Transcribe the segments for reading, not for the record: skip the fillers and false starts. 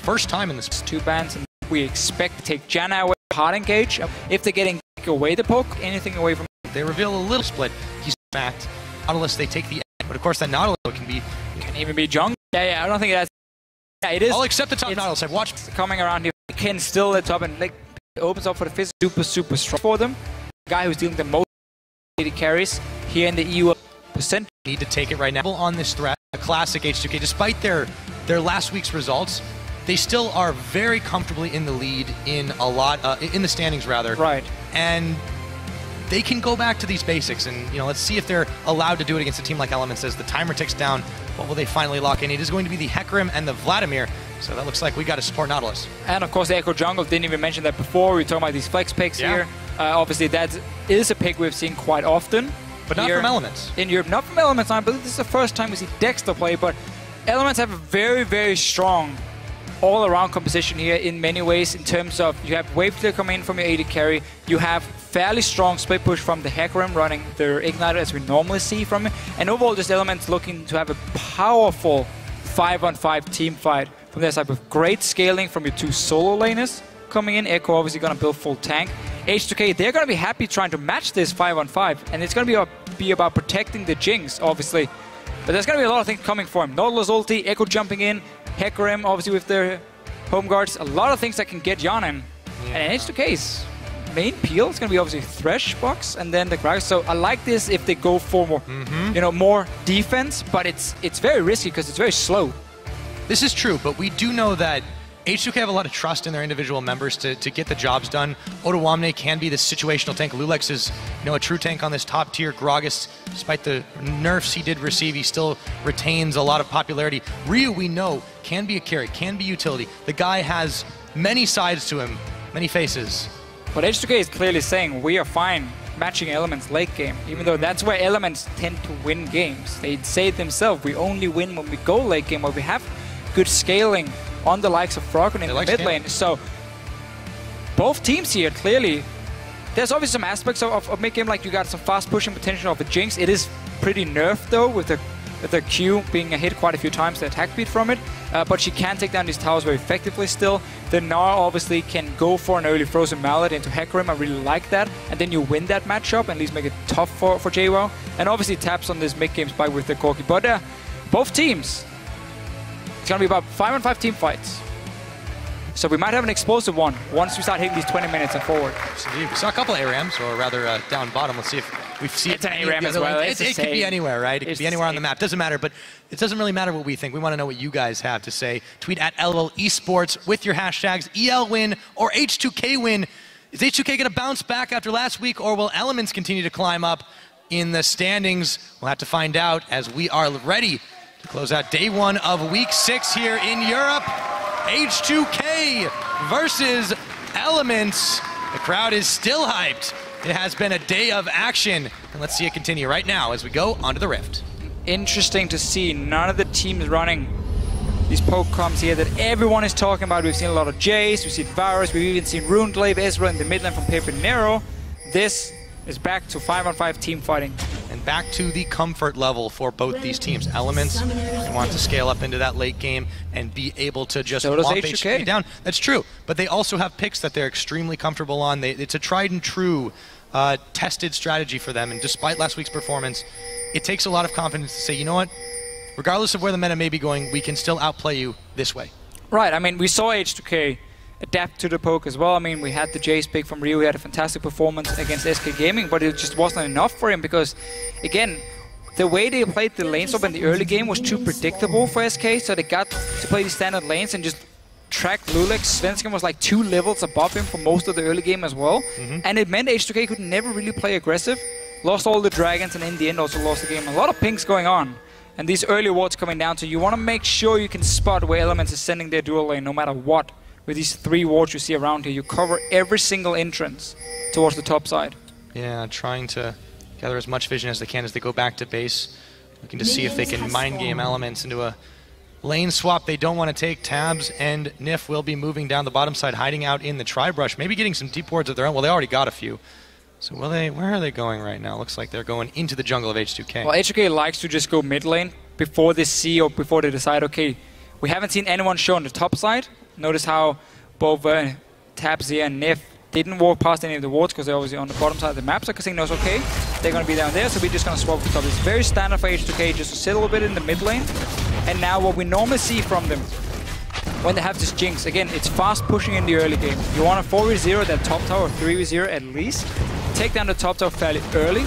first time in this. 2 bans, and we expect to take Janna away, hard engage. If they're getting away the poke, anything away from. They reveal a little split. He's backed. Nautilus, they take the end. But of course, that Nautilus can even be jungle. Yeah, I don't think that's. Yeah, it is. I'll accept the top Nautilus. I've watched coming around here. Can still the top and like opens up for the physical. Super strong for them. The guy who's dealing the most AD carries here in the EU percent. Need to take it right now on this threat. A classic H2K, despite their last week's results, they still are very comfortably in the lead in a lot in the standings rather. Right. And they can go back to these basics, and let's see if they're allowed to do it against a team like Elements. As the timer ticks down, what will they finally lock in? It is going to be the Hecarim and the Vladimir. So that looks like we got to support Nautilus. And of course, the Ekko jungle, didn't even mention that before. We were talking about these flex picks here. Obviously, that is a pick we've seen quite often. But not from Elements. In Europe, not from Elements. I believe this is the first time we see Dexter play, but Elements have a very, very strong all-around composition here in many ways, in terms of you have wave clear coming in from your AD carry, you have fairly strong split push from the Hecarim running their Igniter as we normally see from it, and overall this Elements looking to have a powerful 5-on-5 team fight from their side with great scaling from your 2 solo laners coming in. Ekko obviously going to build full tank. H2K, they're going to be happy trying to match this 5-on-5, and it's going to be about protecting the Jinx, obviously. But there's going to be a lot of things coming for him. Nautilus ulti, Ekko jumping in, Hecarim obviously with their home guards, a lot of things that can get Hjarnan. Yeah. And H2K's main peel is going to be obviously Thresh box and then the Gragas. So I like this if they go for more, more defense, but it's very risky because it's very slow. This is true, but we do know that H2K have a lot of trust in their individual members to get the jobs done. Odoamne can be this situational tank. loulex is a true tank on this top tier. Gragas, despite the nerfs he did receive, he still retains a lot of popularity. Ryu, we know, can be a carry, can be utility. The guy has many sides to him, many faces. But H2K is clearly saying we are fine matching Elements late game, even though that's where Elements tend to win games. They say it themselves, we only win when we go late game, where we have good scaling on the likes of Froggen in the mid lane. So both teams here clearly, there's obviously some aspects of mid-game, like you got some fast pushing potential of the Jinx. It is pretty nerfed though, with the Q being hit quite a few times, the attack speed from it. But she can take down these towers very effectively still. The Gnar obviously can go for an early Frozen Mallet into Hecarim. I really like that. And then you win that matchup and at least make it tough for Jwaow. And obviously Tabzz on this mid-game spike with the Corki. But both teams, it's going to be about 5-on-5 team fights. So we might have an explosive one once we start hitting these 20 minutes and forward. We saw a couple of ARAMs, or rather down bottom. Let's see if we've seen it's an ARAM as well. It could be anywhere, right? It could be anywhere on the map. Doesn't matter, but it doesn't really matter what we think. We want to know what you guys have to say. Tweet at LOL Esports with your hashtags ELWin or H2KWin. Is H2K going to bounce back after last week, or will Elements continue to climb up in the standings? We'll have to find out as we are ready to close out day 1 of week 6 here in Europe. H2K versus Elements. The crowd is still hyped. It has been a day of action. And let's see it continue right now as we go onto the Rift. Interesting to see none of the teams running these poke comms here that everyone is talking about. We've seen a lot of Jace, we've seen Varus, we've even seen Runeglaive, Ezreal in the mid lane from Paper Nero. This is back to 5-on-5 team fighting. And back to the comfort level for both these teams. Elements want to scale up into that late game and be able to just womp H2K down. That's true, but they also have picks that they're extremely comfortable on. It's a tried and true tested strategy for them, and despite last week's performance, it takes a lot of confidence to say, you know what, regardless of where the meta may be going, we can still outplay you this way. Right, I mean, we saw H2K adapt to the poke as well. I mean, we had the Jace pick from Ryu. He had a fantastic performance against SK Gaming, but it just wasn't enough for him because, again, the way they played the lane swap in the early game was too predictable for SK, so they got to play these standard lanes and just track loulex. Svensson was like 2 levels above him for most of the early game as well, and it meant H2K could never really play aggressive. Lost all the dragons, and in the end also lost the game. A lot of pings going on, and these early wards coming down to you want to make sure you can spot where Elements is sending their dual lane no matter what. With these 3 wards you see around here, you cover every single entrance towards the top side. Yeah, trying to gather as much vision as they can as they go back to base. Looking to see if they can mind game Elements into a lane swap they don't want to take. Tabzz and Nyph will be moving down the bottom side, hiding out in the tri-brush, maybe getting some deep wards of their own. Well, they already got a few. So where are they going right now? Looks like they're going into the jungle of H2K. Well, H2K likes to just go mid lane before they see or before they decide, okay, we haven't seen anyone show on the top side. Notice how both Tabzz and Nyph didn't walk past any of the wards because they're obviously on the bottom side of the map. So KaSing knows, okay, they're going to be down there, so we're just going to swap the top. It's very standard for H2K just to sit a little bit in the mid lane. And now what we normally see from them when they have this Jinx, again, it's fast pushing in the early game. You want a 4v0 that top tower, or 3v0 at least. Take down the top tower fairly early,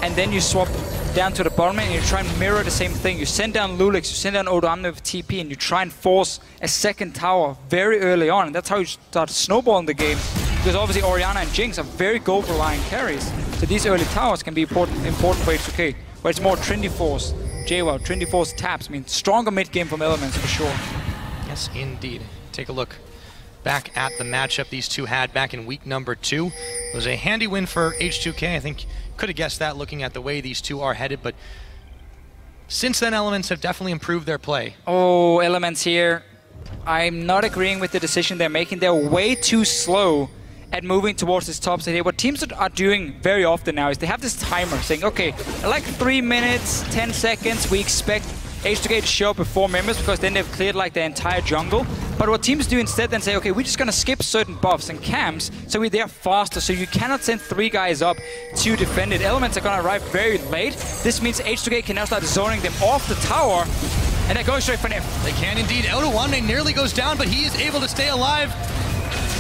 and then you swap down to the bottom lane and you try and mirror the same thing. You send down loulex, you send down Odoamne with TP, and you try and force a second tower very early on. And that's how you start snowballing the game. Because obviously Orianna and Jinx are very gold-reliant carries. So these early towers can be important for H2K. Where it's more Trinity Force, Jwaow, Trinity Force Tabzz. I mean, stronger mid-game from Elements for sure. Yes, indeed. Take a look back at the matchup these two had back in week number 2. It was a handy win for H2K. I think could have guessed that looking at the way these two are headed, but since then Elements have definitely improved their play. Oh, Elements here. I'm not agreeing with the decision they're making. They're way too slow at moving towards this top side here. What teams are doing very often now is they have this timer saying, okay, in like 3 minutes, 10 seconds, we expect H2K to show up with 4 members because then they've cleared like the entire jungle. But what teams do instead then say, okay, we're just gonna skip certain buffs and camps so we're there faster, so you cannot send 3 guys up to defend it. Elements are gonna arrive very late. This means H2K can now start zoning them off the tower, and they're going straight for Nyph. They can indeed. Odoamne nearly goes down, but he is able to stay alive.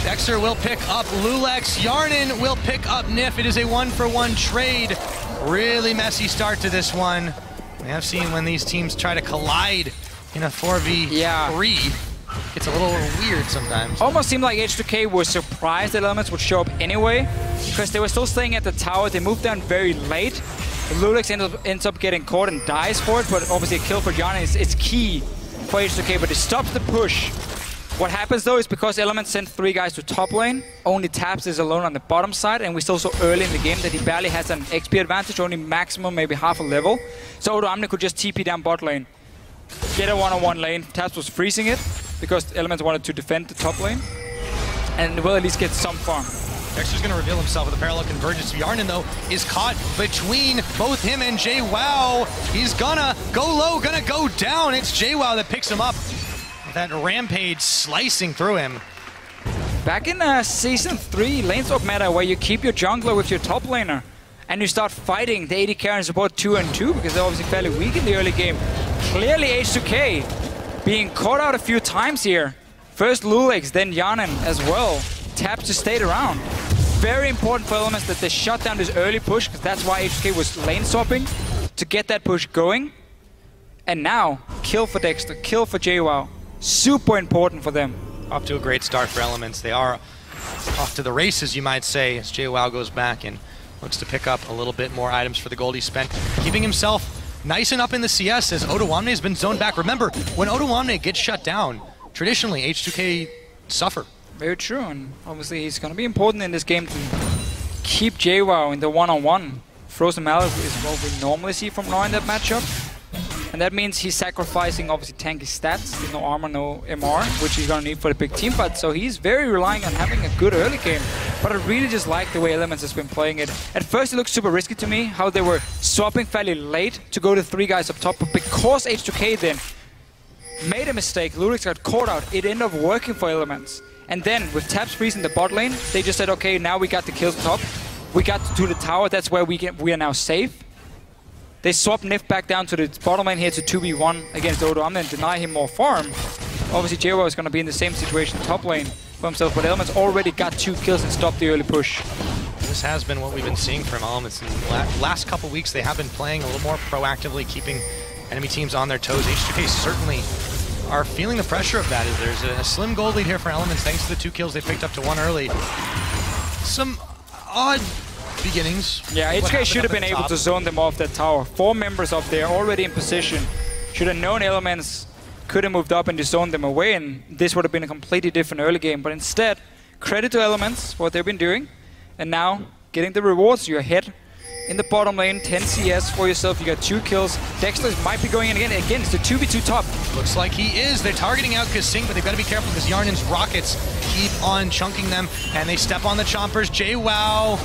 Dexter will pick up loulex. Hjarnan will pick up Nyph. It is a 1-for-1 trade. Really messy start to this one. We have seen when these teams try to collide in a 4v3, it's a little weird sometimes. Almost seemed like H2K was surprised that Elements would show up anyway, because they were still staying at the tower. They moved down very late. loulex ends up getting caught and dies for it, but obviously a kill for Hjarnan is key for H2K, but it stops the push. What happens though is because Elements sent 3 guys to top lane, only Tabzz is alone on the bottom side, and we still so early in the game that he barely has an XP advantage, only maximum maybe half a level. So Odoamne could just TP down bot lane, get a one-on-one lane. Tabzz was freezing it because Elements wanted to defend the top lane, and will at least get some farm. Dexter's going to reveal himself with a parallel convergence. Hjarnan, though, is caught between both him and Jwaow. He's gonna go low, gonna go down. It's Jwaow that picks him up. That rampage slicing through him. Back in Season 3 lane swap meta, where you keep your jungler with your top laner, and you start fighting the AD carry and support 2 and 2, because they're obviously fairly weak in the early game. Clearly H2K being caught out a few times here. First loulex, then Hjarnan as well. Tabzz just stayed around. Very important for Elements that they shut down this early push, because that's why H2K was lane swapping, to get that push going. And now, kill for Dexter, kill for Jwaow. Super important for them. Off to a great start for Elements. They are off to the races, you might say, as Jwaow goes back and looks to pick up a little bit more items for the gold he spent, keeping himself nice and up in the CS as Odoamne has been zoned back. Remember, when Odoamne gets shut down, traditionally H2K suffer. Very true, and obviously he's going to be important in this game to keep Jwaow in the one-on-one. Frozen Mallet is what we normally see from Gnar in that matchup. And that means he's sacrificing obviously tanky stats, no armor, no MR, which he's gonna need for the big team fight. So he's very relying on having a good early game. But I really just like the way Elements has been playing it. At first it looked super risky to me, how they were swapping fairly late to go to 3 guys up top. But because H2K then made a mistake, loulex got caught out, it ended up working for Elements. And then with Tabzz freezing the bot lane, they just said, okay, now we got the kills top. We got to the tower, that's where we are now safe. They swap Nyph back down to the bottom lane here to 2v1 against Odoamne and deny him more farm. Obviously Jwaow is going to be in the same situation top lane for himself, but Elements already got 2 kills and stopped the early push. This has been what we've been seeing from Elements. In the last couple weeks they have been playing a little more proactively, keeping enemy teams on their toes. H2K certainly are feeling the pressure of that, as there's a slim gold lead here for Elements thanks to the 2 kills they picked up to 1 early. Some odd beginnings. Yeah, H2K should have been able to zone them off that tower. 4 members up there already in position. Should have known Elements could have moved up and just zoned them away, and this would have been a completely different early game. But instead, credit to Elements for what they've been doing. And now, getting the rewards. You're ahead in the bottom lane, 10 CS for yourself. You got 2 kills. Dexter might be going in again. Again, it's the 2v2 top. Looks like he is. They're targeting out KaSing, but they've got to be careful because Hjarnan's rockets keep on chunking them, and they step on the chompers. Jwaow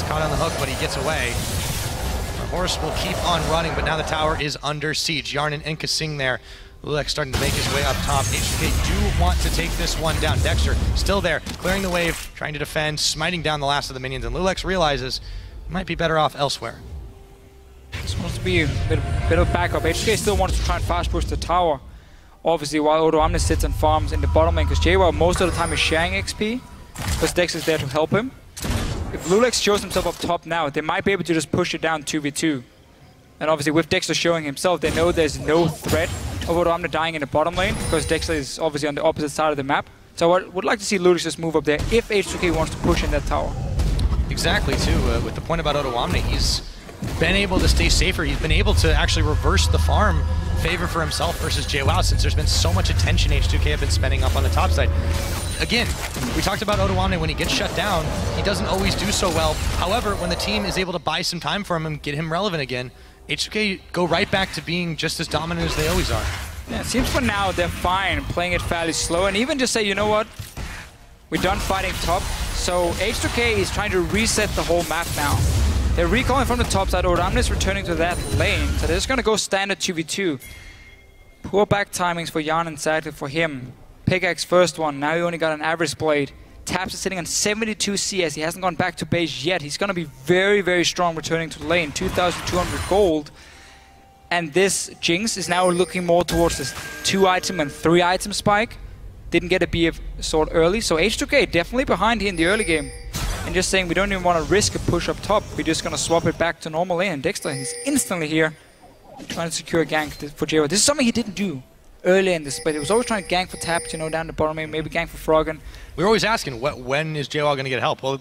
caught on the hook, but he gets away. The horse will keep on running, but now the tower is under siege. Hjarnan and KaSing there loulex starting to make his way up top. H2K do want to take this one down. Dexter still there, clearing the wave, trying to defend, smiting down the last of the minions, and loulex realizes he might be better off elsewhere. Just wants to be a bit of backup. H2K still wants to try and fast push the tower. Obviously, while Odoamne sits and farms in the bottom lane, because Jwaow most of the time is sharing XP, because Dex is there to help him. If loulex shows himself up top now, they might be able to just push it down 2v2. And obviously with Dexter showing himself, they know there's no threat of Odoamne dying in the bottom lane, because Dexter is obviously on the opposite side of the map. So I would like to see loulex just move up there if H2K wants to push in that tower. Exactly, too. With the point about Odoamne, he's been able to stay safer. He's been able to actually reverse the farm favor for himself versus Jwaow, since there's been so much attention H2K have been spending up on the top side. Again, we talked about Odoamne. When he gets shut down, he doesn't always do so well. However, when the team is able to buy some time for him and get him relevant again, H2K go right back to being just as dominant as they always are. Yeah, it seems for now they're fine playing it fairly slow, and even just say, you know what, we're done fighting top. So H2K is trying to reset the whole map now. They're recalling from the top side. Odoamne is returning to that lane, so they're just going to go standard 2v2. Poor back timings for Hjarnan, sadly for him. Pickaxe first one, now he only got an average blade. Tabzz is sitting on 72 CS, he hasn't gone back to base yet. He's going to be very, very strong returning to the lane, 2,200 gold. And this Jinx is now looking more towards this 2-item and 3-item spike. Didn't get a BF sword early, so H2K definitely behind here in the early game. And just saying we don't even want to risk a push up top, we're just going to swap it back to normal lane. And Dexter is instantly here, trying to secure a gank for Jwaow. This is something he didn't do earlier in this split. He was always trying to gank for Tabzz, you know, down the bottom lane, maybe gank for Froggen. We were always asking, when is Jwaow going to get help? Well,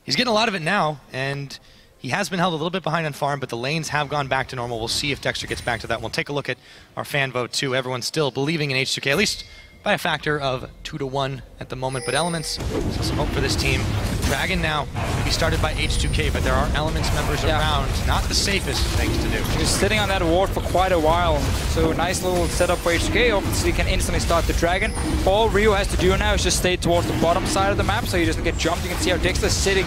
he's getting a lot of it now, and he has been held a little bit behind on farm, but the lanes have gone back to normal. We'll see if Dexter gets back to that. We'll take a look at our fan vote, too. Everyone's still believing in H2K, at least by a factor of 2-1 at the moment, but Elements, so some hope for this team. Dragon now will be started by H2K, but there are Elements members around. Not the safest things to do. He was sitting on that ward for quite a while, so nice little setup for H2K. Obviously, he can instantly start the Dragon. All Rio has to do now is just stay towards the bottom side of the map, so he doesn't get jumped. You can see how Dexter's sitting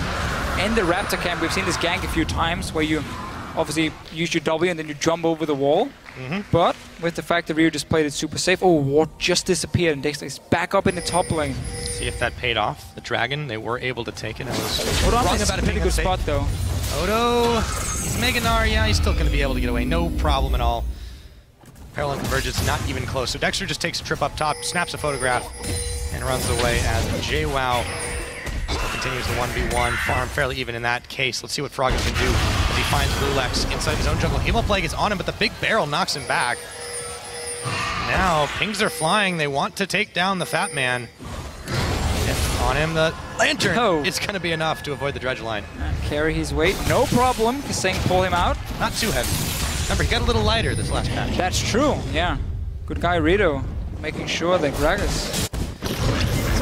in the Raptor camp. We've seen this gank a few times, where you obviously use your W and then you jump over the wall. But with the fact that Rio just played it super safe, ward just disappeared and Dexter is back up in the top lane. See if that paid off. The Dragon, they were able to take it. Odoamne is a pretty good spot though. Odo, he's Gnar, yeah, he's still going to be able to get away. No problem at all. Parallel convergence, not even close. So Dexter just takes a trip up top, snaps a photograph, and runs away as Jwaow still continues the 1v1. Farm fairly even in that case. Let's see what Froggen can do as he finds loulex inside his own jungle. Emo Plague is on him, but the big barrel knocks him back. Now, pings are flying. They want to take down the Fat Man. If on him, the Lantern is going to be enough to avoid the dredge line. And carry his weight, no problem. KaSing pull him out. Not too heavy. Remember, he got a little lighter this last patch. That's true, yeah. Good guy Rito, making sure that Gragas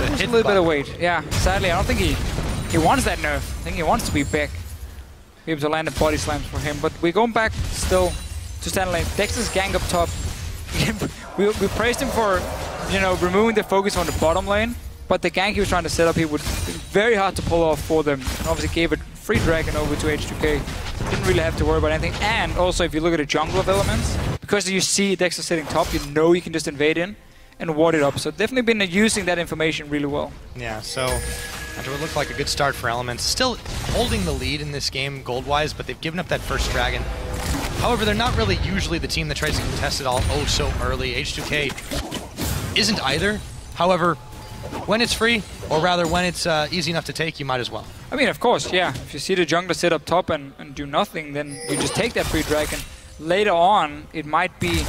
a little bit of weight. Yeah, sadly, I don't think he wants that nerf. I think he wants to be back. Be able to land the body slams for him. But we're going back still to stand lane. Dexter's gang up top. we praised him for, you know, removing the focus on the bottom lane. But the gank he was trying to set up here would be very hard to pull off for them. And obviously gave a free Dragon over to H2K. Didn't really have to worry about anything. And also, if you look at the jungle of Elements, because you see Dexter sitting top, you know you can just invade in and ward it up. So definitely been using that information really well. Yeah, so after what looked like a good start for Elements, still holding the lead in this game gold-wise, but they've given up that first Dragon. However, they're not really usually the team that tries to contest it all so early. H2K isn't either. However, when it's free, or rather when it's easy enough to take, you might as well. I mean, of course, yeah. If you see the jungler sit up top and do nothing, then you just take that free Dragon. Later on, it might be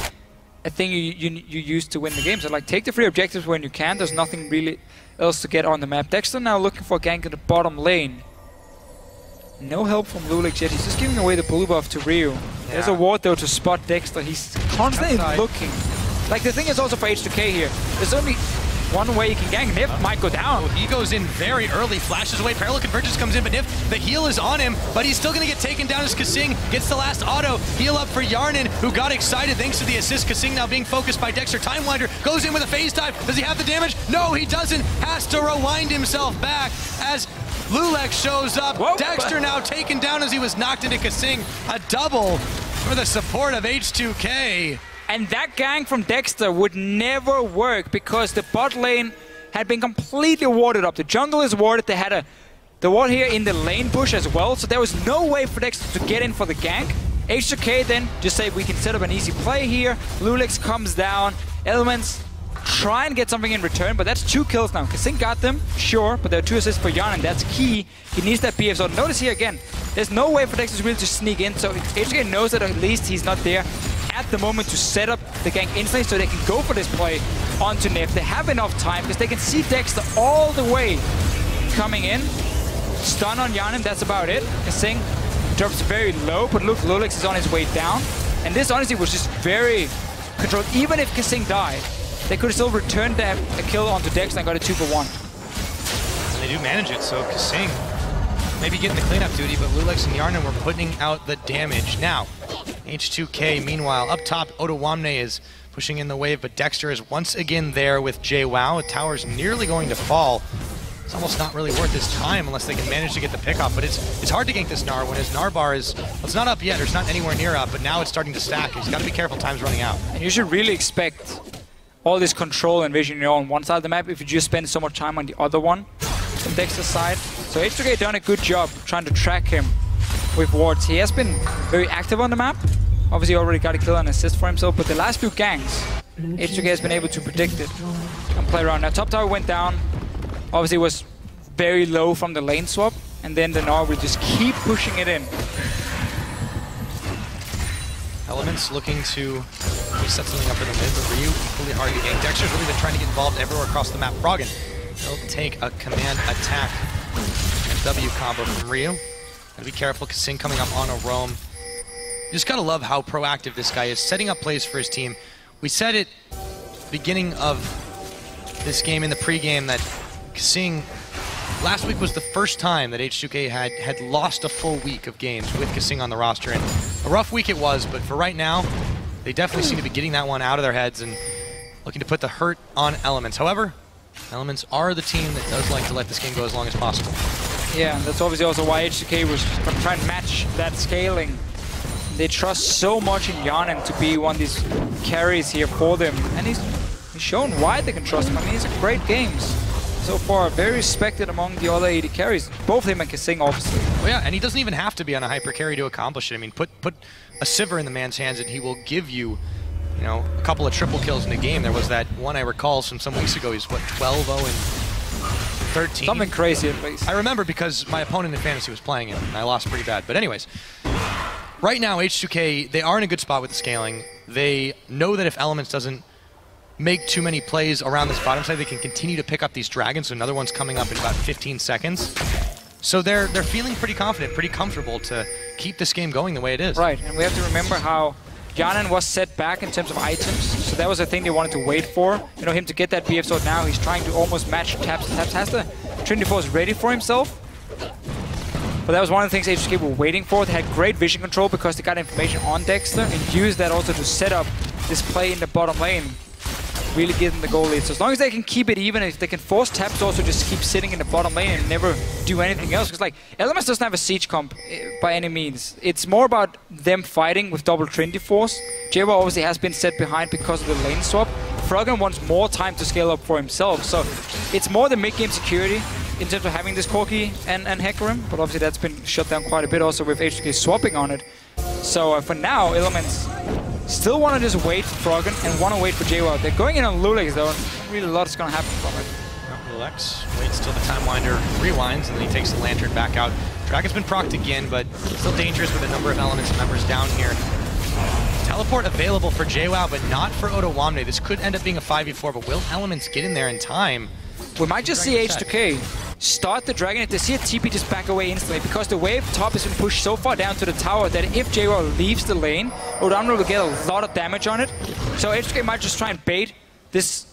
a thing you use to win the game. So like, take the free objectives when you can. There's nothing really else to get on the map. Dexter now looking for a gank in the bottom lane. No help from loulex yet. He's just giving away the blue buff to Rio. Yeah. There's a ward though to spot Dexter. He's constantly looking. Like, the thing is also for H2K here, there's only one way you can gank. Nyph might go down. He goes in very early, flashes away, parallel convergence comes in, but Nyph, the heal is on him, but he's still going to get taken down as KaSing gets the last auto. Heal up for Hjarnan, who got excited thanks to the assist. KaSing now being focused by Dexter. Timewinder goes in with a phase dive. Does he have the damage? No, he doesn't. Has to rewind himself back as loulex shows up. Whoa. Dexter now taken down as he was knocked into KaSing. A double for the support of H2K. And that gank from Dexter would never work because the bot lane had been completely warded up. The jungle is warded. They had the ward here in the lane push as well, so there was no way for Dexter to get in for the gank. H2K then just say we can set up an easy play here. loulex comes down. Elements try and get something in return, but that's 2 kills now. KaSing got them, sure, but there are 2 assists for Hjarnan. That's key. He needs that BF. So notice here again, there's no way for Dexter really to sneak in, so H2K knows that at least he's not there at the moment to set up the gank instantly so they can go for this play onto Nyph. They have enough time because they can see Dexter all the way coming in. Stun on Hjarnan, that's about it. KaSing drops very low, but look, loulex is on his way down. And this honestly was just very controlled. Even if KaSing died, they could have still returned a kill onto Dexter and got a 2-for-1. And they do manage it, so KaSing maybe getting the cleanup duty, but loulex and Hjarnan were putting out the damage. Now, H2K, meanwhile, up top, Odoamne is pushing in the wave, but Dexter is once again there with Jwaow. The tower's nearly going to fall. It's almost not really worth his time unless they can manage to get the pickoff, but it's hard to gank this Gnar when his Gnar bar is, well, it's not up yet, or it's not anywhere near up, but now it's starting to stack. He's got to be careful, time's running out. And you should really expect all this control and vision on one side of the map if you just spend so much time on the other one from Dexter's side. So H2K done a good job trying to track him with wards. He has been very active on the map. Obviously already got a kill and assist for himself, but the last few ganks, H2K has been able to predict it and play around. Now top tower went down, obviously was very low from the lane swap, and then the Gnar will just keep pushing it in. Elements looking to set something up in the mid, but Ryu equally hard to gank. Dexter's really been trying to get involved everywhere across the map. Froggen, he'll take a command attack and W combo from Ryu. Gotta be careful, KaSing coming up on a roam. You just gotta love how proactive this guy is, setting up plays for his team. We said it beginning of this game in the pregame that KaSing, last week was the first time that H2K had lost a full week of games with KaSing on the roster, and a rough week it was, but for right now, they definitely seem to be getting that one out of their heads and looking to put the hurt on Elements. However, Elements are the team that does like to let this game go as long as possible. Yeah, that's obviously also why H2K was trying to match that scaling. They trust so much in Hjarnan to be one of these carries here for them, and he's shown why they can trust him. I mean, he's a great games so far, very respected among the other AD carries, both him and KaSing, obviously. Well, yeah, and he doesn't even have to be on a hyper carry to accomplish it. I mean, put a Sivir in the man's hands and he will give you, you know, a couple of triple kills in the game. There was that one I recall from some weeks ago. He's what, 12-0 and 13? Something crazy at least. I remember because my opponent in fantasy was playing it and I lost pretty bad. But anyways, right now H2K, they are in a good spot with the scaling. They know that if Elements doesn't make too many plays around this bottom side, they can continue to pick up these dragons. So another one's coming up in about 15 seconds. So they're feeling pretty confident, pretty comfortable to keep this game going the way it is. Right, and we have to remember how Hjarnan was set back in terms of items, so that was the thing they wanted to wait for. You know, him to get that BF sword now, he's trying to almost match Tabzz. Tabzz has the Trinity Force ready for himself. But that was one of the things H2K were waiting for. They had great vision control because they got information on Dexter and used that also to set up this play in the bottom lane. Really give them the goal lead. So as long as they can keep it even, if they can force Tabzz also just keep sitting in the bottom lane and never do anything else. Because like, Elements doesn't have a siege comp by any means. It's more about them fighting with double Trinity Force. Jwaow obviously has been set behind because of the lane swap. Froggen wants more time to scale up for himself. So it's more the mid-game security in terms of having this Corki and Hecarim. But obviously that's been shut down quite a bit also with H2K swapping on it. So for now, Elements still want to just wait for Froggen and want to wait for Jwaow. They're going in on loulex though, and really a lot is going to happen from it. loulex waits till the Time Winder rewinds, and then he takes the Lantern back out. Dragon's been procced again, but still dangerous with a number of Elements members down here. Teleport available for Jwaow, but not for Odoamne. This could end up being a 5v4, but will Elements get in there in time? We might just see H2K start the Dragon. If they see a TP, just back away instantly, because the wave top has been pushed so far down to the tower that if Jwaow leaves the lane, Odoamne will get a lot of damage on it. So H2K might just try and bait this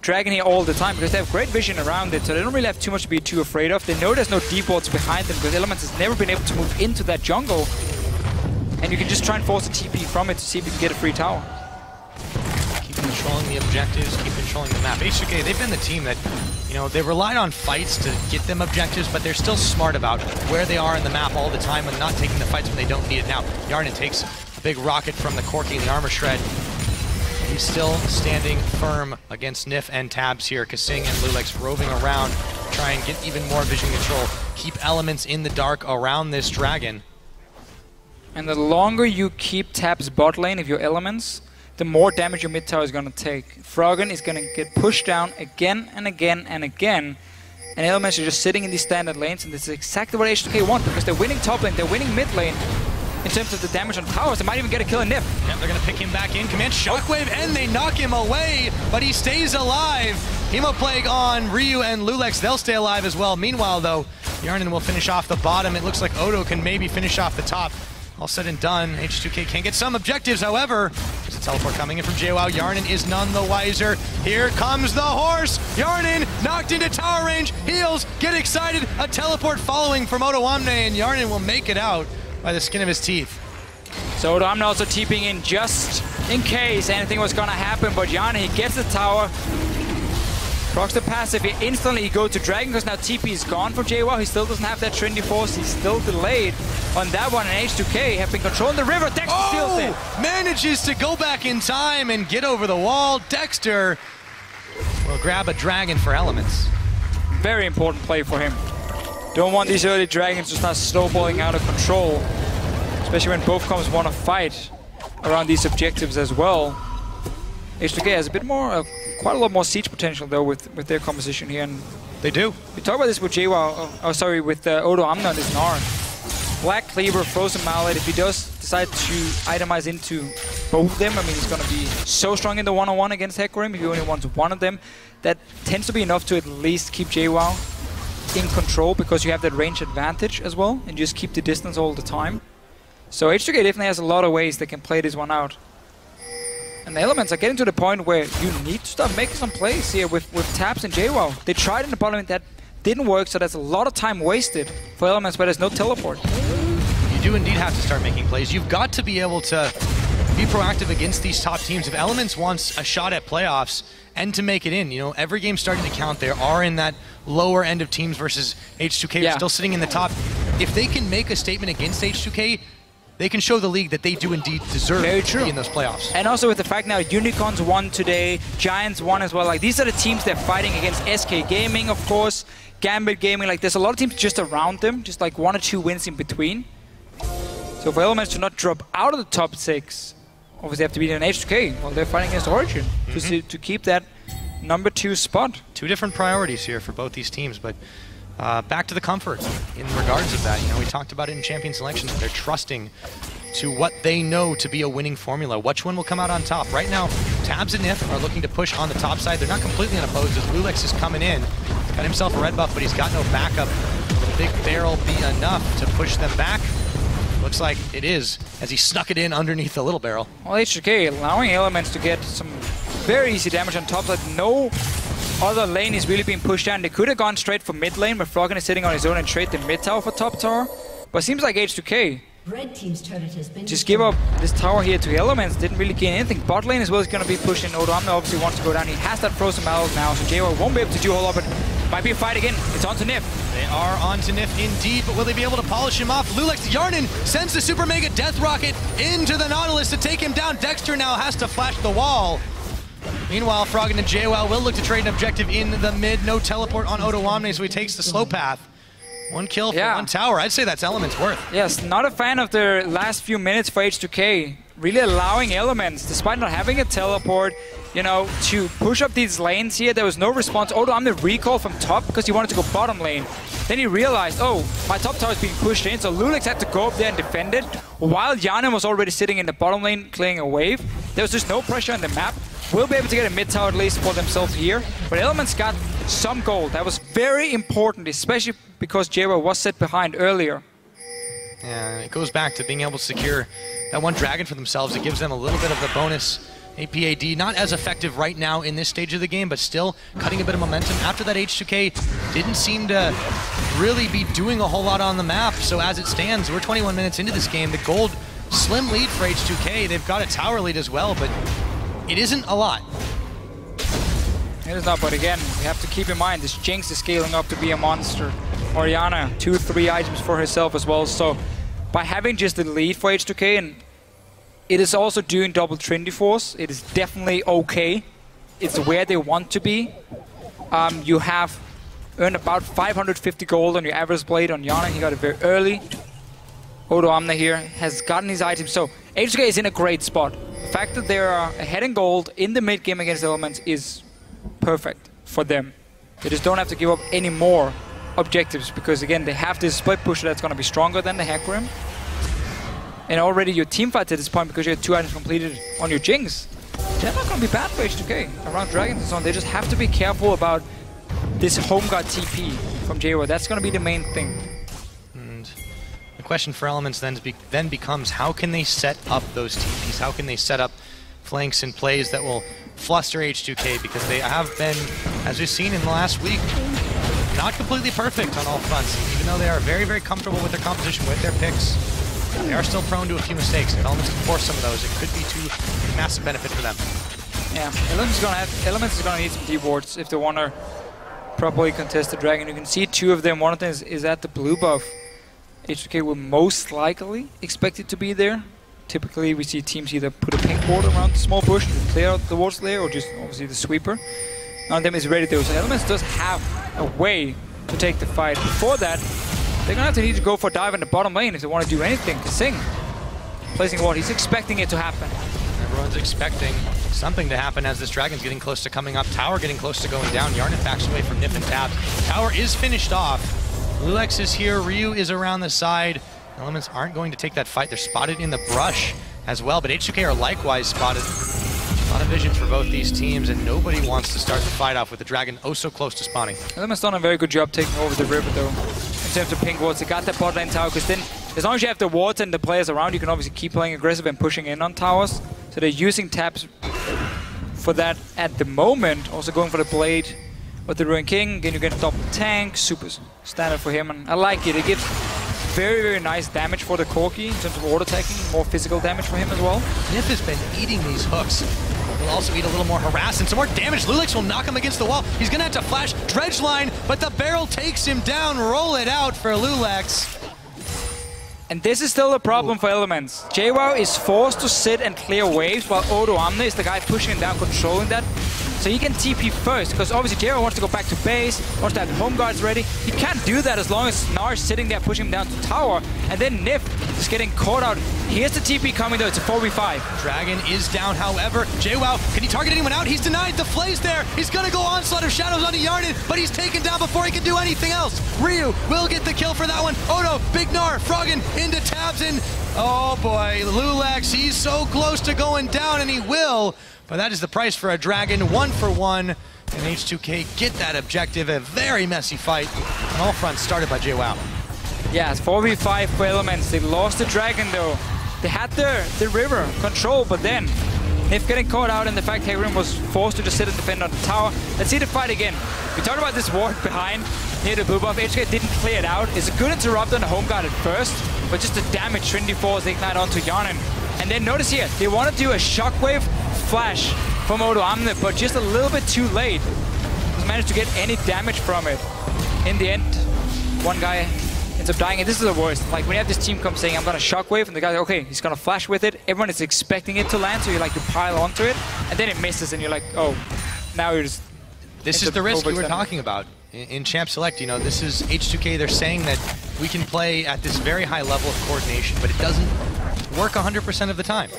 Dragon here all the time, because they have great vision around it, so they don't really have too much to be too afraid of. They know there's no deep wards behind them, because Elements has never been able to move into that jungle. And you can just try and force a TP from it to see if you can get a free tower. Keep controlling the objectives, keep controlling the map. H2K, they've been the team that, you know, they relied on fights to get them objectives, but they're still smart about where they are in the map all the time and not taking the fights when they don't need it. Now, Hjarnan takes a big rocket from the Corki and the armor shred. He's still standing firm against Nyph and Tabzz here. KaSing and loulex roving around, try and get even more vision control. Keep elements in the dark around this dragon. And the longer you keep Tabzz bot lane, if your elements, the more damage your mid tower is going to take. Froggen is going to get pushed down again and again and again. And elements are just sitting in these standard lanes, and this is exactly what H2K want, because they're winning top lane, they're winning mid lane. In terms of the damage on towers, they might even get a kill in Nyph. Yeah, they're going to pick him back in. Command Shockwave, and they knock him away, but he stays alive. Hemoplague on Ryu and loulex, they'll stay alive as well. Meanwhile, though, Hjarnan will finish off the bottom. It looks like Odo can maybe finish off the top. All said and done, H2K can get some objectives, however. There's a teleport coming in from Jwaow. Hjarnan is none the wiser. Here comes the horse. Hjarnan knocked into tower range. Heals, get excited. A teleport following from Odoamne, and Hjarnan will make it out by the skin of his teeth. So Odoamne also TPing in just in case anything was going to happen, but Hjarnan, he gets the tower. Procs the passive, he instantly go to Dragon, because now TP is gone for Jwaow. He still doesn't have that Trinity Force, he's still delayed on that one, and H2K have been controlling the river. Dexter steals it. Manages to go back in time and get over the wall. Dexter will grab a dragon for elements. Very important play for him. Don't want these early dragons to start snowballing out of control, especially when both comps want to fight around these objectives as well. H2K has a bit more, quite a lot more siege potential though with their composition here. And they do. We talk about this with Jwaow, with Odoamne on his Gnar. Black Cleaver, Frozen Mallet, if he does decide to itemize into both of them, I mean, he's going to be so strong in the one-on-one against Hecarim. If he only wants one of them, that tends to be enough to at least keep Jwaow in control, because you have that range advantage as well, and just keep the distance all the time. So H2K definitely has a lot of ways they can play this one out. And the elements are getting to the point where you need to start making some plays here with Tabzz and Jwaow. They tried in the bottom lane, that didn't work, so that's a lot of time wasted for elements where there's no teleport. You do indeed have to start making plays. You've got to be able to be proactive against these top teams. If Elements wants a shot at playoffs and to make it in, you know, every game's starting to count. They are in that lower end of teams versus H2K, still sitting in the top. If they can make a statement against H2K, they can show the league that they do indeed deserve to be in those playoffs. And also with the fact now Unicorns won today, Giants won as well. Like, these are the teams they're fighting against. SK Gaming, of course, Gambit Gaming. Like, there's a lot of teams just around them, just like 1 or 2 wins in between. So for Elements to not drop out of the top 6, obviously they have to beat an H2K. Well, they're fighting against Origin to keep that number 2 spot. 2 different priorities here for both these teams, but back to the comfort in regards of that. You know, we talked about it in champion selection. They're trusting to what they know to be a winning formula. Which one will come out on top? Right now, Tabzz and Nyph are looking to push on the top side. They're not completely unopposed as loulex is coming in. Got himself a red buff, but he's got no backup. Will the big barrel be enough to push them back? Looks like it is, as he snuck it in underneath the little barrel. Well, H2K allowing Elements to get some very easy damage on top side. No other lane is really being pushed down. They could have gone straight for mid lane, but Froggen is sitting on his own and trade the mid tower for top tower. But it seems like H2K Red team's turret has been just give up this tower here to Elements. Didn't really gain anything. Bot lane as well is going to be pushing. Odoamne obviously wants to go down. He has that frozen mallet now, so Jwaow won't be able to do a whole lot, but might be a fight again. It's on to Nyph. They are on to Nyph indeed, but will they be able to polish him off? loulex, Hjarnan sends the Super Mega Death Rocket into the Nautilus to take him down. Dexter now has to flash the wall. Meanwhile, Froggen and Jwaow will look to trade an objective in the mid. No teleport on Odoamne, so he takes the slow path. 1 kill for 1 tower. I'd say that's Elements worth. Yes, not a fan of the last few minutes for H2K. Really allowing Elements, despite not having a teleport, you know, to push up these lanes here. There was no response. Odoamne recall from top because he wanted to go bottom lane. Then he realized, oh, my top tower is being pushed in, so loulex had to go up there and defend it, while Hjarnan was already sitting in the bottom lane clearing a wave. There was just no pressure on the map. We'll be able to get a mid tower at least for themselves here, but Elements got some gold. That was very important, especially because Jwaow was set behind earlier. Yeah, it goes back to being able to secure that 1 dragon for themselves. It gives them a little bit of the bonus. APAD not as effective right now in this stage of the game, but still cutting a bit of momentum. After that, H2K didn't seem to really be doing a whole lot on the map. So as it stands, we're 21 minutes into this game. The gold slim lead for H2K. They've got a tower lead as well, but it isn't a lot. It is not, but again, we have to keep in mind this Jinx is scaling up to be a monster. Orianna, 2-3 items for herself as well. So by having just the lead for H2K and It is also doing double Trinity Force. It is definitely okay. It's where they want to be. You have earned about 550 gold on your average blade on Hjarnan. He got it very early. Odoamne here has gotten his items. So H2K is in a great spot. The fact that they are ahead in gold in the mid game against Elements is perfect for them. They just don't have to give up any more objectives because again they have this split pusher that's going to be stronger than the Hecarim. And already your team fights at this point because you have 2 items completed on your Jinx. They're not going to be bad for H2K around Dragons and so on. They just have to be careful about this home guard TP from Jwaow. That's going to be the main thing. And the question for Elements then becomes how can they set up those TPs? How can they set up flanks and plays that will fluster H2K? Because they have been, as we've seen in the last week, not completely perfect on all fronts. Even though they are very, very comfortable with their composition, with their picks, they are still prone to a few mistakes. If Elements can force some of those, it could be to massive benefit for them. Yeah, Elements is gonna need some deep wards if they want to properly contest the dragon. You can see 2 of them. One of them is at the blue buff. H2K will most likely expect it to be there. Typically, we see teams either put a pink ward around the small bush to clear out the wards layer, or just obviously the sweeper. None of them is ready though, so Elements does have a way to take the fight. Before that, they're gonna have to need to go for a dive in the bottom lane if they want to do anything. KaSing placing a ward, he's expecting it to happen. Everyone's expecting something to happen as this dragon's getting close to coming up. Tower getting close to going down. Hjarnan backs away from Nyph and Tabzz. Tower is finished off. loulex is here. Ryu is around the side. Elements aren't going to take that fight. They're spotted in the brush as well, but H2K are likewise spotted. A lot of vision for both these teams, and nobody wants to start the fight off with the dragon oh so close to spawning. Elements done a very good job taking over the river though. In terms of pink wards, they got that bot lane tower, because then as long as you have the wards and the players around, you can obviously keep playing aggressive and pushing in on towers. So they're using Tabzz for that at the moment. Also going for the blade with the Ruined King. Again, you get double tank, super standard for him, and I like it. It gives very, very nice damage for the Corki in terms of auto attacking, more physical damage for him as well. Nyph has been eating these hooks. He'll also eat a little more harass and some more damage. loulex will knock him against the wall. He's gonna have to flash dredge line, but the barrel takes him down. Roll it out for loulex. And this is still a problem for Elements. Jwaow is forced to sit and clear waves while Odoamne is the guy pushing him down, controlling that. So he can TP first, because obviously Jwaow wants to go back to base, wants to have the home guards ready. He can't do that as long as Gnar is sitting there pushing him down to tower. And then Nyph is getting caught out. Here's the TP coming though, it's a 4v5. Dragon is down, however. Jwaow, can he target anyone out? He's denied, the flay's there. He's gonna go onslaught of shadows onto Hjarnan, but he's taken down before he can do anything else. Ryu will get the kill for that one. Odo, big Gnar, Froggen into Tabzz, and oh boy, loulex, he's so close to going down, and he will. But that is the price for a dragon, 1 for 1. And H2K get that objective. A very messy fight on all fronts, started by Jwaow. Yeah, it's 4v5 for Elements. They lost the dragon though. They had the river control, but then Nyph getting caught out, and the fact Hecarim was forced to just sit and defend on the tower. Let's see the fight again. We talked about this ward behind near the blue buff. H2K didn't clear it out. It's a good interrupt on the home guard at first, but just the damage Trinity Force they ignite onto Hjarnan. And then notice here, they want to do a shockwave flash from Odoamne, but just a little bit too late. Doesn't manage to get any damage from it. In the end, one guy ends up dying, and this is the worst. Like when you have this team come saying, I'm gonna shockwave, and the guy's like, okay, he's gonna flash with it. Everyone is expecting it to land, so you like to pile onto it, and then it misses, and you're like, oh, now you're just... This is the risk you were talking about in Champ Select. You know, this is H2K. They're saying that we can play at this very high level of coordination, but it doesn't work 100% of the time.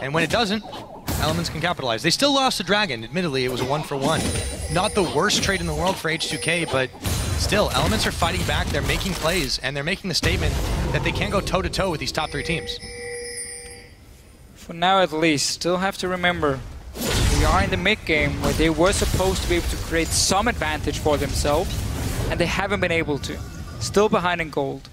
And when it doesn't, Elements can capitalize. They still lost the dragon. Admittedly, it was a 1 for 1. Not the worst trade in the world for H2K, but still, Elements are fighting back. They're making plays, and they're making the statement that they can't go toe-to-toe with these top 3 teams. For now, at least. Still have to remember, we are in the mid-game where they were supposed to be able to create some advantage for themselves, and they haven't been able to. Still behind in gold.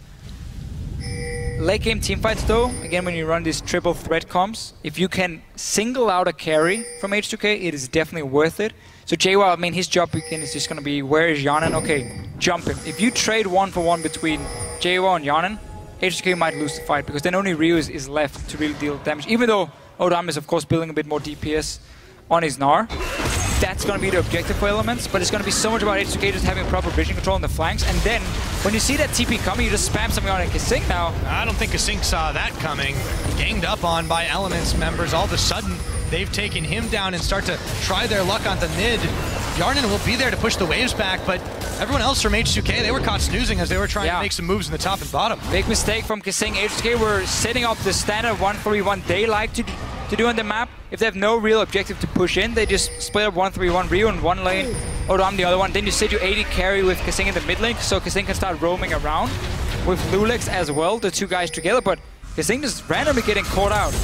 Late game teamfights though, again when you run these triple threat comps, if you can single out a carry from H2K, it is definitely worth it. So Jwaow, I mean, his job again is just going to be, where is Hjarnan? Okay, jump him. If you trade 1 for 1 between Jwaow and Hjarnan, H2K might lose the fight, because then only Ryu is left to really deal damage. Even though Odoamne is of course building a bit more DPS on his Gnar. that's going to be the objective for Elements, but it's going to be so much about H2K just having proper vision control on the flanks, and then when you see that TP coming, you just spam something on KaSing now. I don't think KaSing saw that coming. Ganged up on by Elements members. All of a sudden, they've taken him down and start to try their luck on the mid. Hjarnan will be there to push the waves back, but everyone else from H2K, they were caught snoozing as they were trying to make some moves in the top and bottom. Big mistake from KaSing. H2K were setting up the standard 1-3-1 they like to do on the map. If they have no real objective to push in, they just split up 1-3-1, Rio in one lane, Odoamne the other one. Then you set your AD carry with KaSing in the mid lane, so KaSing can start roaming around with loulex as well, the two guys together, but KaSing just randomly getting caught out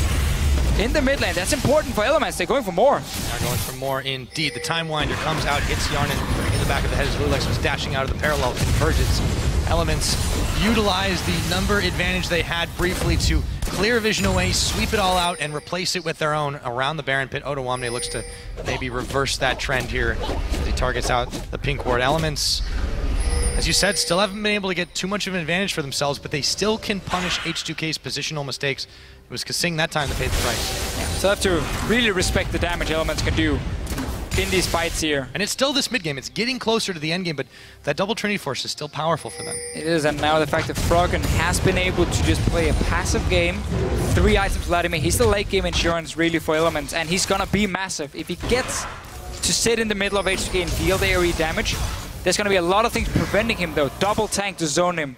in the mid lane. That's important for Elements. They're going for more. They're going for more indeed. The Time Winder comes out, hits Hjarnan in the back of the head as loulex was dashing out of the parallel convergence. Elements utilize the number advantage they had briefly to clear vision away, sweep it all out, and replace it with their own around the Baron pit. Odoamne looks to maybe reverse that trend here as he targets out the pink ward. Elements, as you said, still haven't been able to get too much of an advantage for themselves, but they still can punish H2K's positional mistakes. It was KaSing that time that paid the price. Yeah, so have to really respect the damage Elements can do in these fights here. And it's still this mid game. It's getting closer to the end game, but that double Trinity Force is still powerful for them. It is, and now the fact that Froggen has been able to just play a passive game, 3 items Vladimir, he's the late game insurance really for Elements, and he's gonna be massive. If he gets to sit in the middle of H2K and deal the AoE damage, there's gonna be a lot of things preventing him though. Double tank to zone him.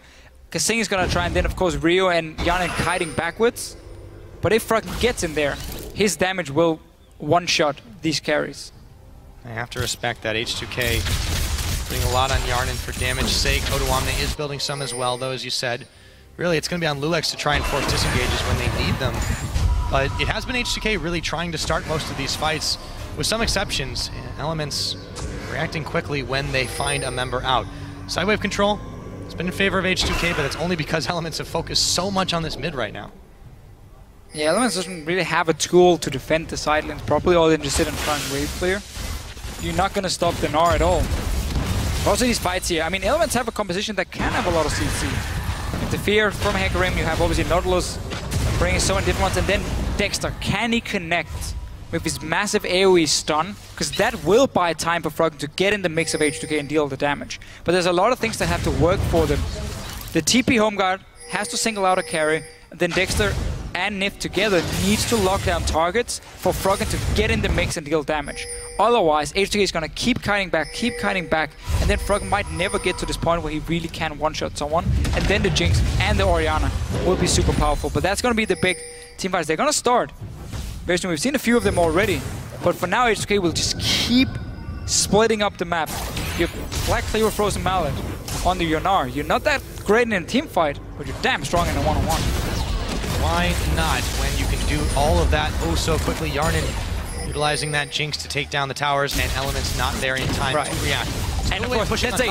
KaSing is gonna try, and then of course Rio and Hjarnan kiting backwards. But if Froggen gets in there, his damage will one-shot these carries. I have to respect that. H2K putting a lot on Hjarnan for damage sake. Odoamne is building some as well, though, as you said. Really, it's going to be on loulex to try and force disengages when they need them. But it has been H2K really trying to start most of these fights, with some exceptions. Elements reacting quickly when they find a member out. Sidewave control, it's been in favor of H2K, but it's only because Elements have focused so much on this mid right now. Yeah, Elements doesn't really have a tool to defend the side lanes properly, other than just sit and try and wave clear. You're not going to stop the Gnar at all. Also these fights here, I mean, Elements have a composition that can have a lot of CC. With the fear from Hecarim, you have obviously Nautilus bringing so many different ones, and then Dexter, can he connect with his massive AoE stun? Because that will buy time for Froggen to get in the mix of H2K and deal the damage. But there's a lot of things that have to work for them. The TP home guard has to single out a carry, and then Dexter and Nyph together needs to lock down targets for Froggen to get in the mix and deal damage. Otherwise, H2K is going to keep kiting back, and then Froggen might never get to this point where he really can one-shot someone, and then the Jinx and the Orianna will be super powerful. But that's going to be the big team fights. They're going to start very soon. We've seen a few of them already, but for now, H2K will just keep splitting up the map. You have Black Cleaver Frozen Mallet on the Gnar. You're not that great in a team fight, but you're damn strong in a one-on-one. Why not when you can do all of that oh so quickly? Hjarnan utilizing that Jinx to take down the towers, and Elements not there in time to react. And of course, let's say,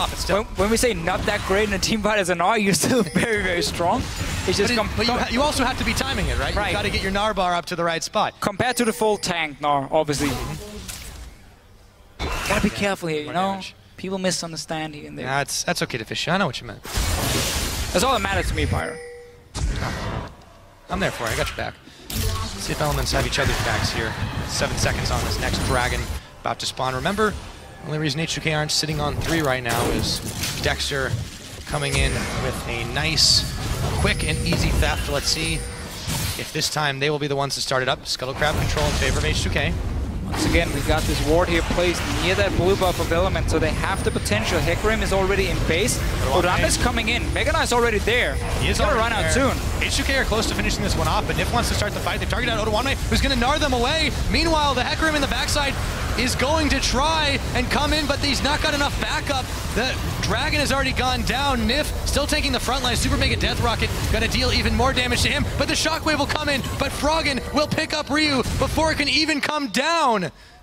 when we say not that great in a team fight as an Gnar, you're still very, very strong. It's just but you also have to be timing it, right? You've got to get your Gnar bar up to the right spot. Compared to the full tank Gnar, obviously. Gotta be careful here, you know? People misunderstand here and there. That's okay, Deficio. I know what you meant. That's all that matters to me, Pyro. I'm there for you. I got your back. Let's see if Elements have each other's backs here. 7 seconds on this next dragon about to spawn. Remember, the only reason H2K aren't sitting on 3 right now is Dexter coming in with a nice, quick and easy theft. Let's see if this time they will be the ones to start it up. Scuttle Crab control in favor of H2K. Once again, we've got this ward here placed near that blue buff of Element, so they have the potential. Hecarim is already in base. Odoamne is coming in. Mega Knight's already there. He's gonna run out soon. H2K are close to finishing this one off, but Nyph wants to start the fight. They've targeted out Odoamne, who's gonna Gnar them away. Meanwhile, the Hecarim in the backside is going to try and come in, but he's not got enough backup. The dragon has already gone down. Nyph still taking the front line. Super Mega Death Rocket gonna deal even more damage to him, but the Shockwave will come in, but Froggen will pick up Ryu before it can even come down.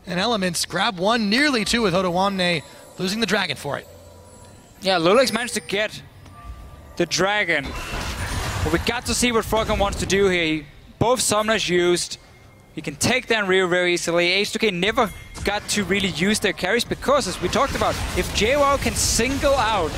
And Elements grab 1, nearly 2 with Odoamne losing the dragon for it. Yeah, loulex managed to get the dragon. But we got to see what Froggen wants to do here. Both summoners used. He can take down Ryu very easily. H2K never got to really use their carries because, as we talked about, if Jwaow can single out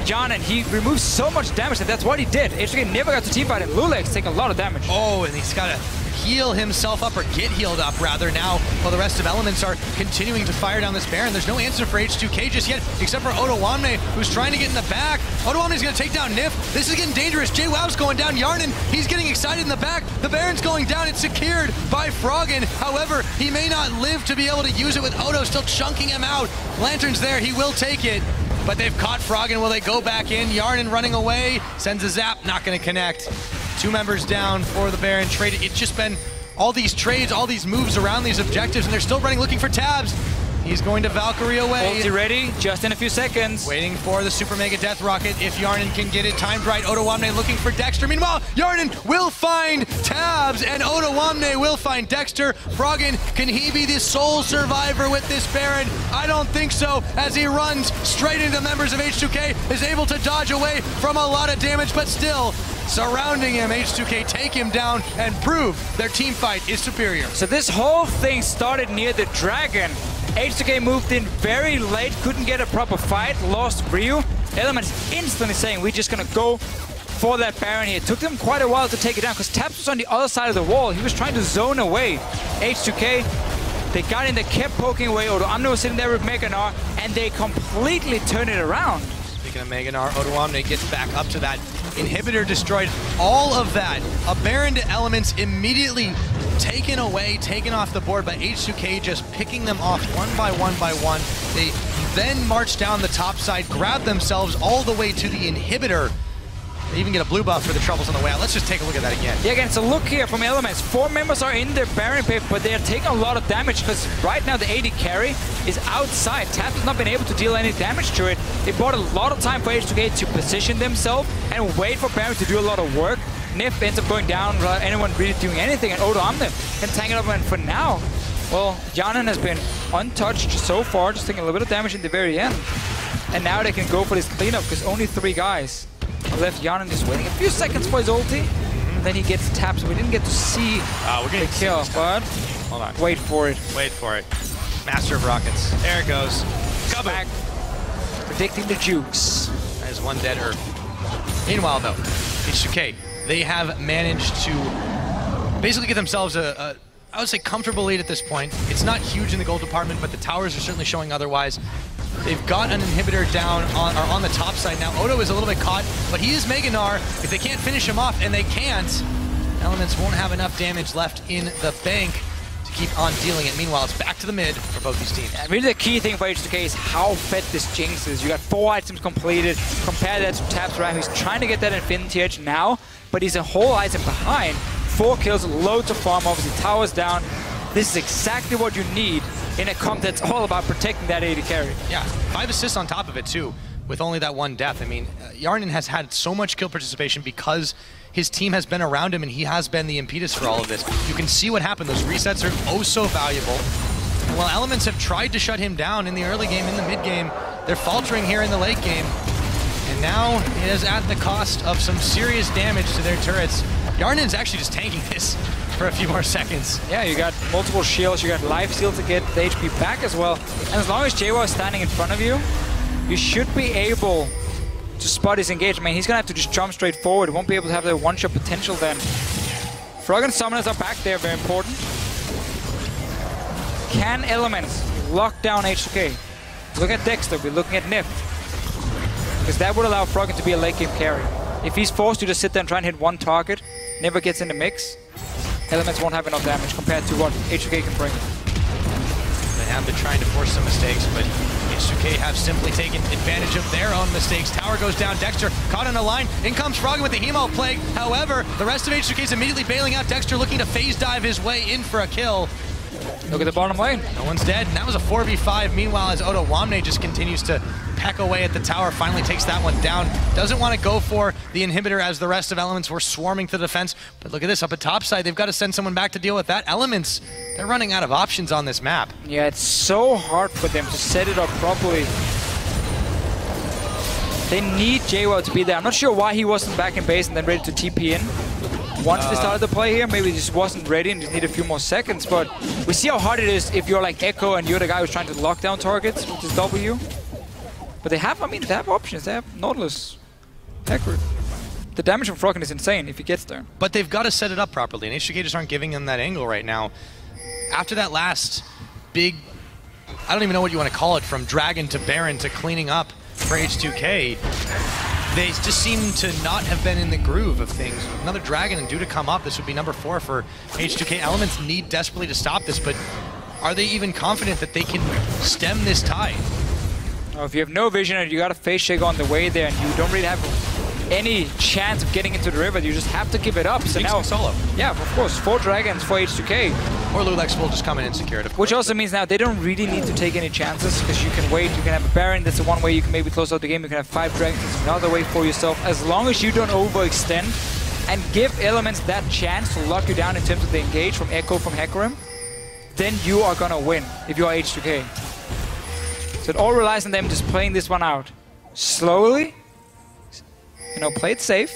Hjarnan, he removes so much damage, and that's what he did. H2K never got to teamfight, and loulex take a lot of damage. Oh, and he's got to heal himself up, or get healed up rather now, while the rest of Elements are continuing to fire down this Baron. There's no answer for H2K just yet, except for Odoamne, who's trying to get in the back. Odoamne's gonna take down Nyph. This is getting dangerous. Jwaw's going down. Hjarnan, he's getting excited in the back. The Baron's going down. It's secured by Froggen. However, he may not live to be able to use it with Odo still chunking him out. Lantern's there. He will take it. But they've caught Froggen. Will they go back in? Hjarnan running away. Sends a zap. Not going to connect. 2 members down for the Baron. Traded. It's just been all these trades, all these moves around these objectives, and they're still running looking for Tabzz. He's going to Valkyrie away. Ulti ready, just in a few seconds. Waiting for the Super Mega Death Rocket if Hjarnan can get it timed right. Odoamne looking for Dexter. Meanwhile, Hjarnan will find Tabzz and Odoamne will find Dexter. Froggen, can he be the sole survivor with this Baron? I don't think so, as he runs straight into members of H2K, is able to dodge away from a lot of damage, but still surrounding him. H2K take him down and prove their team fight is superior. So this whole thing started near the Dragon. H2K moved in very late, couldn't get a proper fight, lost Ryu. Elements instantly saying, we're just gonna go for that Baron here. It took them quite a while to take it down because Tabzz was on the other side of the wall. He was trying to zone away H2K. They got in, they kept poking away. Odoamne was sitting there with Gnar, and they completely turned it around. Speaking of Gnar, Odoamne gets back up to that. Inhibitor destroyed all of that. A Baron to Elements immediately taken away, taken off the board by H2K, just picking them off one by one. They then march down the top side, grab themselves all the way to the Inhibitor. They even get a blue buff for the troubles on the way out. Let's just take a look at that again. Yeah, again, so look here from Elements. 4 members are in their Baron pit, but they are taking a lot of damage because right now the AD carry is outside. Tabzz has not been able to deal any damage to it. It bought a lot of time for H2K to position themselves and wait for Baron to do a lot of work. Nyph ends up going down without anyone really doing anything, and Odoamne can tank it up, and for now, well, Hjarnan has been untouched so far, just taking a little bit of damage in the very end. And now they can go for this cleanup because only 3 guys left. Hjarnan just waiting a few seconds for his ulti, and then he gets tapped, so we didn't get to see the kill, but hold on. Wait for it. Wait for it. Master of Rockets. There it goes. Back. Predicting the jukes. That is 1 dead Earth. Meanwhile, though, H2K, they have managed to basically get themselves I would say comfortable lead at this point. It's not huge in the gold department, but the towers are certainly showing otherwise. They've got an Inhibitor down on the top side now. Odo is a little bit caught, but he is Gnar. If they can't finish him off, and they can't, Elements won't have enough damage left in the bank to keep on dealing it. Meanwhile, it's back to the mid for both these teams. Yeah, really the key thing for H2K is how fed this Jinx is. You got 4 items completed. Compare that to Tabzz right, who's trying to get that Infinity Edge now, but he's a whole item behind. 4 kills, loads of farm, obviously towers down. This is exactly what you need in a comp that's all about protecting that AD carry. Yeah, 5 assists on top of it too, with only that 1 death. I mean, Hjarnan has had so much kill participation because his team has been around him and he has been the impetus for all of this. You can see what happened. Those resets are oh so valuable. And while Elements have tried to shut him down in the early game, in the mid game, they're faltering here in the late game. And now it is at the cost of some serious damage to their turrets. Hjarnan's actually just tanking this for a few more seconds. Yeah, you got multiple shields, you got life steal to get the HP back as well. And as long as Jwaow is standing in front of you, you should be able to spot his engagement. He's gonna have to just jump straight forward. He won't be able to have the one-shot potential then. Froggen summoners are back there, very important. Can Elements lock down H2K? Look at Dexter, we're looking at Nyph. Because that would allow Froggen to be a late game carry. If he's forced to just sit there and try and hit 1 target, never gets in the mix, Elements won't have enough damage compared to what H2K can bring. They have been trying to force some mistakes, but H2K have simply taken advantage of their own mistakes. Tower goes down, Dexter caught on a line. In comes Froggen with the Hemo Plague. However, the rest of H2K is immediately bailing out. Dexter looking to phase dive his way in for a kill. Look at the bottom lane. No one's dead, and that was a 4v5. Meanwhile, as Odoamne just continues to peck away at the tower, finally takes that one down. Doesn't want to go for the Inhibitor as the rest of Elements were swarming to the defense. But look at this, up at top side, they've got to send someone back to deal with that. Elements, they're running out of options on this map. Yeah, it's so hard for them to set it up properly. They need Jwaow to be there. I'm not sure why he wasn't back in base and then ready to TP in. Once they started the play here, maybe he just wasn't ready and just need a few more seconds, but we see how hard it is if you're like Ekko and you're the guy who's trying to lock down targets with his W. But they have, I mean, they have options. They have Nautilus, Hecarim. the damage from Froggen is insane if he gets there. But they've got to set it up properly, and H2K just aren't giving them that angle right now. After that last big, I don't even know what you want to call it, from Dragon to Baron to cleaning up for H2K, they just seem to not have been in the groove of things. Another Dragon and due to come up, this would be number 4 for H2K. Elements need desperately to stop this, but are they even confident that they can stem this tide? Oh, if you have no vision and you got a face shake on the way there and you don't really have any chance of getting into the river, you just have to give it up. So now, solo. Yeah, of course, 4 Dragons for H2K. Or loulex will just come in and secure it. Which also means now they don't really need to take any chances, because you can wait, you can have a Baron, that's the one way you can maybe close out the game, you can have 5 Dragons, that's another way for yourself. As long as you don't overextend and give Elements that chance to lock you down in terms of the engage from Ekko, from Hecarim, then you are gonna win if you are H2K. So it all relies on them just playing this one out slowly. You know, play it safe.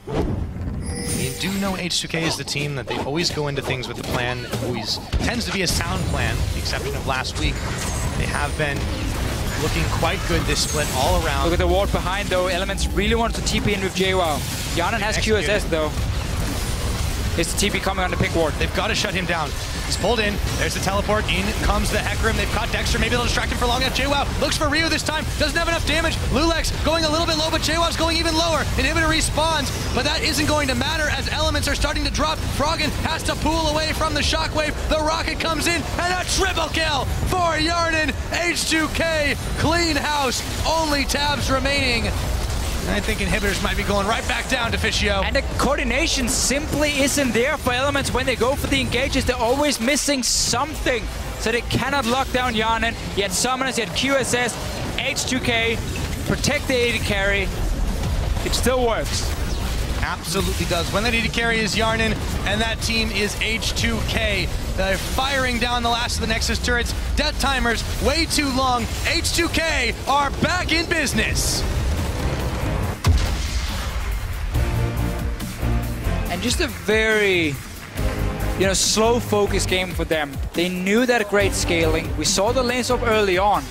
You do know H2K is the team that they always go into things with a plan. It always tends to be a sound plan, with the exception of last week. They have been looking quite good this split all around. Look at the ward behind though. Elements really wants to TP in with Jwaow. Hjarnan has QSS though. It's the TP coming on the pink ward. They've got to shut him down. He's pulled in. There's the teleport. In comes the Hecarim. They've caught Dexter. Maybe they'll distract him for long enough. Jwaow looks for Ryu this time. Doesn't have enough damage. loulex going a little bit low, but Jwow's going even lower. Inhibitor respawns, but that isn't going to matter as Elements are starting to drop. Froggen has to pull away from the shockwave. The rocket comes in, and a triple kill for Hjarnan. H2K clean house. Only Tabzz remaining. I think inhibitors might be going right back down to Deficio. And the coordination simply isn't there for Elements when they go for the engages. They're always missing something. So they cannot lock down Hjarnan. Yet Summoners, yet QSS, H2K, protect the AD carry. It still works. Absolutely does. When that AD carry is Hjarnan, and that team is H2K. They're firing down the last of the Nexus turrets. Death timers way too long. H2K are back in business. And just a very, slow focus game for them. They knew that great scaling. We saw the lanes up early on.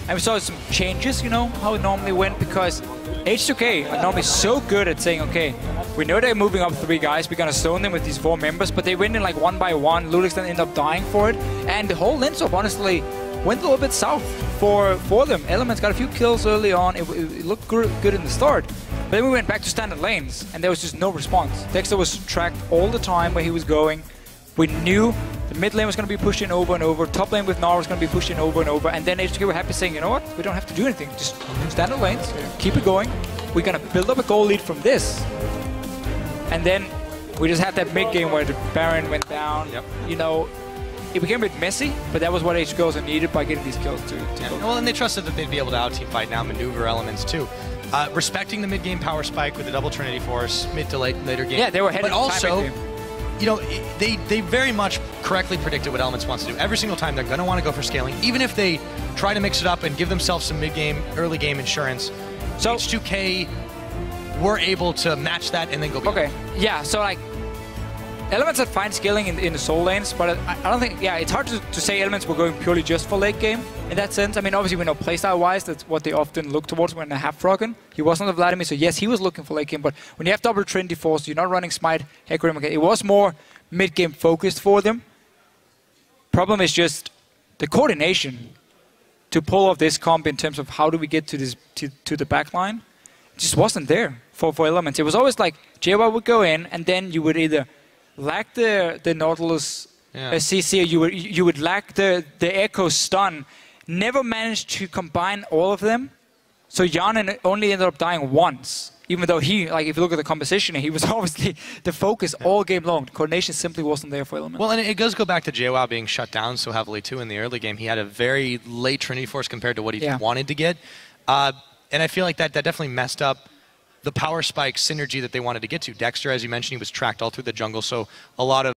And we saw some changes, how it normally went, because H2K are normally so good at saying, okay, we know they're moving up 3 guys, we're gonna stone them with these 4 members, but they went in like 1 by 1. loulex then ended up dying for it. And the whole lane swap, honestly, went a little bit south for them. Elements got a few kills early on. It looked good in the start. But then we went back to standard lanes, and there was just no response. Dexter was tracked all the time where he was going. We knew the mid lane was going to be pushed in over and over. Top lane with Gnar was going to be pushed in over and over. And then H2K were happy saying, you know what? We don't have to do anything. Just standard lanes, keep it going. We're going to build up a goal lead from this. And then we just had that mid game where the Baron went down. Yep. It became a bit messy, but that was what H2K also needed by getting these kills to go. Well, and they trusted that they'd be able to out-team fight now, maneuver Elements too. Respecting the mid-game power spike with the double Trinity Force, mid to later game. Yeah, they were headed. But also, they very much correctly predicted what Elements wants to do. Every single time they're going to want to go for scaling, even if they try to mix it up and give themselves some mid-game, early-game insurance. So H2K were able to match that and then go beyond. Okay, yeah, so Elements had fine scaling in the soul lanes, but I don't think, it's hard to say Elements were going purely just for late game in that sense. I mean, obviously we know playstyle-wise, that's what they often look towards when they have Froggen. He wasn't a Vladimir, so yes, he was looking for late game, but when you have double Trinity Force, you're not running Smite, Hecarim, okay, it was more mid-game focused for them. Problem is just the coordination to pull off this comp in terms of how do we get to this to the back line, just wasn't there for Elements. It was always like, Jwaow would go in, and then you would either lack the Nautilus CC, you would lack the Ekko stun. Never managed to combine all of them. So Hjarnan only ended up dying once. Even though he, if you look at the composition, he was obviously the focus all game long. The coordination simply wasn't there for Elements. Well, and it does go back to Jwaow being shut down so heavily too in the early game. He had a very late Trinity Force compared to what he wanted to get. And I feel like that definitely messed up the power spike synergy that they wanted to get to. Dexter, as you mentioned, he was tracked all through the jungle, so a lot of